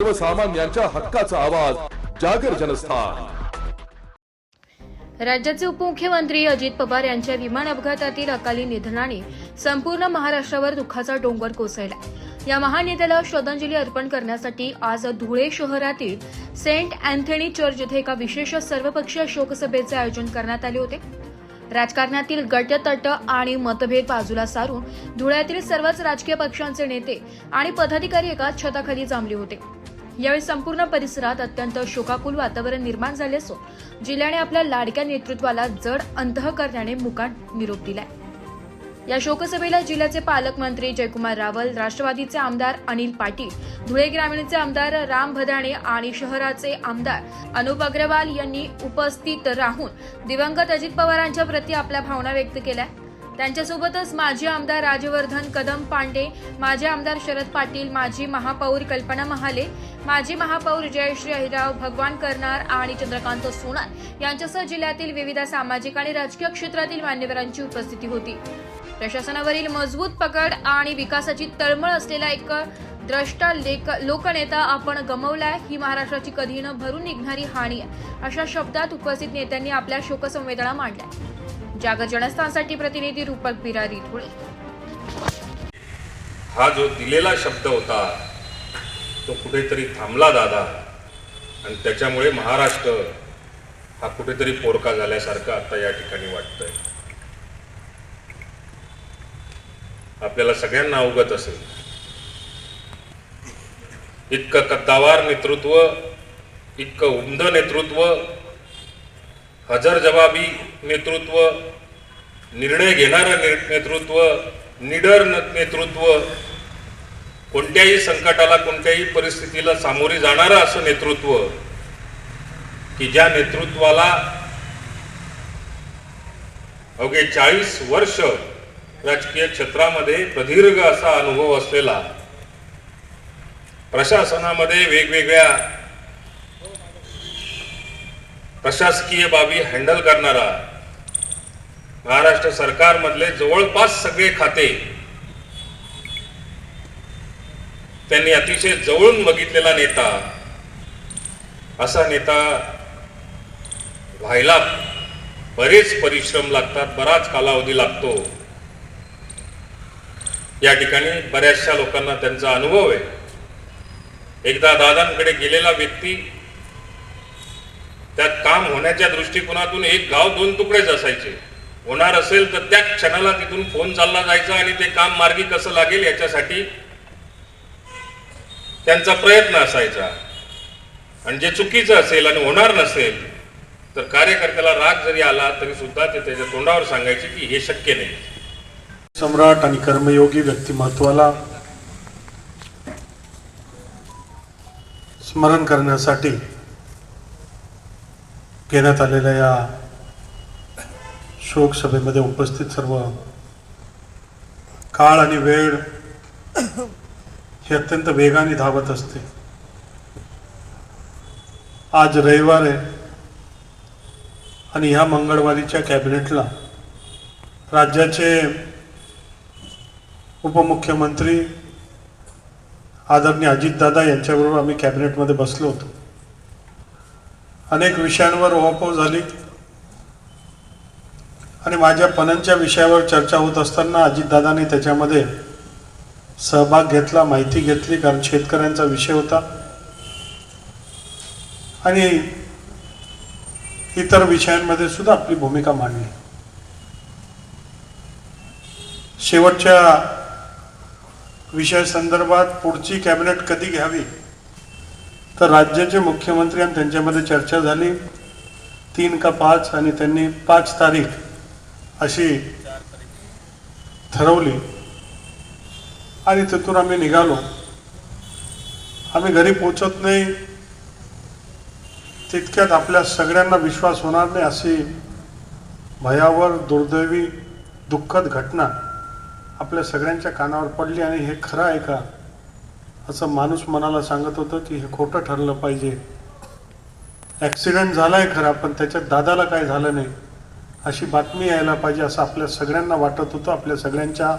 सर्वसामान्यांच्या हक्काचा आवाज जागर जनस्थान। राज्याचे उपमुख्यमंत्री अजित पवार यांच्या विमान अपघातातील अकाली निधनाने संपूर्ण महाराष्ट्रावर दुःखाचा डोंगर कोसळला। या महानेत्याला श्रद्धांजली अर्पण करण्यासाठी आज धुळे शहरातील सेंट अँथनी चर्च येथे एका विशेष सर्वपक्षीय शोकसभेचे आयोजन करण्यात आले होते। राजकारणातील गटतट आणि मतभेद बाजूला सारून धुळ्यातील सर्वच राजकीय पक्षांचे नेते आणि पदाधिकारी एकाच छताखाली जमले होते। यावेळी संपूर्ण परिसरात अत्यंत शोकाकुल वातावरण निर्माण झाले असून जिल्ह्याने आपल्या लाडक्या नेतृत्वाला जड अंतःकरणाने मुकाट निरोप दिलाय। या शोकसभेला जिल्ह्याचे पालकमंत्री जयकुमार रावल, राष्ट्रवादीचे आमदार अनिल पाटील, धुळे ग्रामीणचे आमदार राम भदाणे आणि शहराचे आमदार अनुप अग्रवाल यांनी उपस्थित राहून दिवंगत अजित पवारांच्या प्रती आपल्या भावना व्यक्त केल्या। त्यांच्यासोबतच माजी आमदार राजवर्धन कदम पांडे, माजी आमदार शरद पाटील, माजी महापौर कल्पना महाले, माजी महापौर जयश्री अहिराव, भगवान करणार आणि चंद्रकांत सोनार यांच्यासह जिल्ह्यातील विविध सामाजिक आणि राजकीय क्षेत्रातील मान्यवरांची उपस्थिती होती। प्रशासनावरील मजबूत पकड आणि विकासाची तळमळ असलेला एक द्रष्टा लोकनेता आपण गमावलाय, ही महाराष्ट्राची कधी न भरून निघणारी हानी आहे, अशा शब्दात उपस्थित नेत्यांनी आपल्या शोकसंवेदना मांडल्या। जागर जनस्थानसाठी प्रतिनिधी रूपक बिरारी, धुळे। हा जो दिलेला शब्द होता तो कुठेतरी थांबला दादा, आणि त्याच्यामुळे महाराष्ट्र हा कुठेतरी पोरका झाल्यासारखं आता या ठिकाणी वाटतंय। आपल्याला सगळ्यांना अवगत असेल, इतकं कद्दावार नेतृत्व, इतकं उमद नेतृत्व, हजरजबाबी नेतृत्व, निर्णय घेणारं नेतृत्व, निडर नेतृत्व, कोणत्याही संकटाला कोणत्याही परिस्थितीला सामोरे जाणारं असं नेतृत्व, की ज्या नेतृत्वाला अवघे 40 वर्ष राजकीय क्षेत्रामध्ये प्रदीर्घ असा अनुभव असलेला, प्रशासनामध्ये वेगवेगळ्या प्रशासकीय बाबी हँडल करणारा, महाराष्ट्र सरकारमधले जवळपास सगळे खाते त्यांनी अतिशय जवळून बघितलेला नेता, असा नेता व्हायला बरेच परिश्रम लागतात, बराच कालावधी लागतो। या ठिकाणी बऱ्याचशा लोकांना त्यांचा अनुभव आहे। एकदा दादांकडे गेलेला व्यक्ती, त्यात काम होण्याच्या दृष्टिकोनातून एक गाव 2 तुकडेच असायचे, होणार असेल तर त्या क्षणाला तिथून फोन चालला जायचा आणि ते काम मार्गी कसं लागेल याच्यासाठी त्यांचा प्रयत्न असायचा। आणि जे चुकीचं असेल आणि होणार नसेल तर कार्यकर्त्याला राग जरी आला तरी सुद्धा ते त्याच्या तोंडावर सांगायचे की हे शक्य नाही। सम्राट आणि कर्मयोगी व्यक्तिमत्वाला स्मरण करण्यासाठी घेण्यात आलेल्या या शोक सभेमध्ये उपस्थित सर्व, काळ आणि वेळ हे अत्यंत वेगाने धावत असते। आज रविवार आहे आणि ह्या मंगळवारीच्या कॅबिनेटला राज्याचे उपमुख्यमंत्री आदरणीय अजितदादा यांच्याबरोबर आम्ही कॅबिनेटमध्ये बसलो होतो। अनेक विषयांवर ओहापोह झाली आणि माझ्या पणनच्या विषयावर चर्चा होत असताना अजितदादांनी त्याच्यामध्ये सहभाग घेतला, माहिती घेतली, कारण शेतकऱ्यांचा विषय होता आणि इतर विषयांमध्ये सुद्धा आपली भूमिका मांडली। शेवटच्या विषय संदर्भात पुढची कॅबिनेट कधी घ्यावी तर राज्याचे मुख्यमंत्री आणि त्यांच्यामध्ये चर्चा झाली, 3 का 5, आणि त्यांनी 5 तारीख अशी ठरवली आणि तिथून आम्ही निघालो। आम्ही घरी पोहोचत नाही तितक्यात आपल्या सगळ्यांना विश्वास होणार नाही अशी भयावर, दुर्दैवी, दुःखद घटना आपल्या सगळ्यांच्या कानावर पडली। आणि हे खरं आहे का असं माणूस मनाला सांगत होतं की हे खोटं ठरलं पाहिजे। ॲक्सिडेंट झालाय खरा, पण त्याच्यात दादाला काय झालं नाही अशी बातमी यायला पाहिजे असं आपल्या सगळ्यांना वाटत होतं। आपल्या सगळ्यांच्या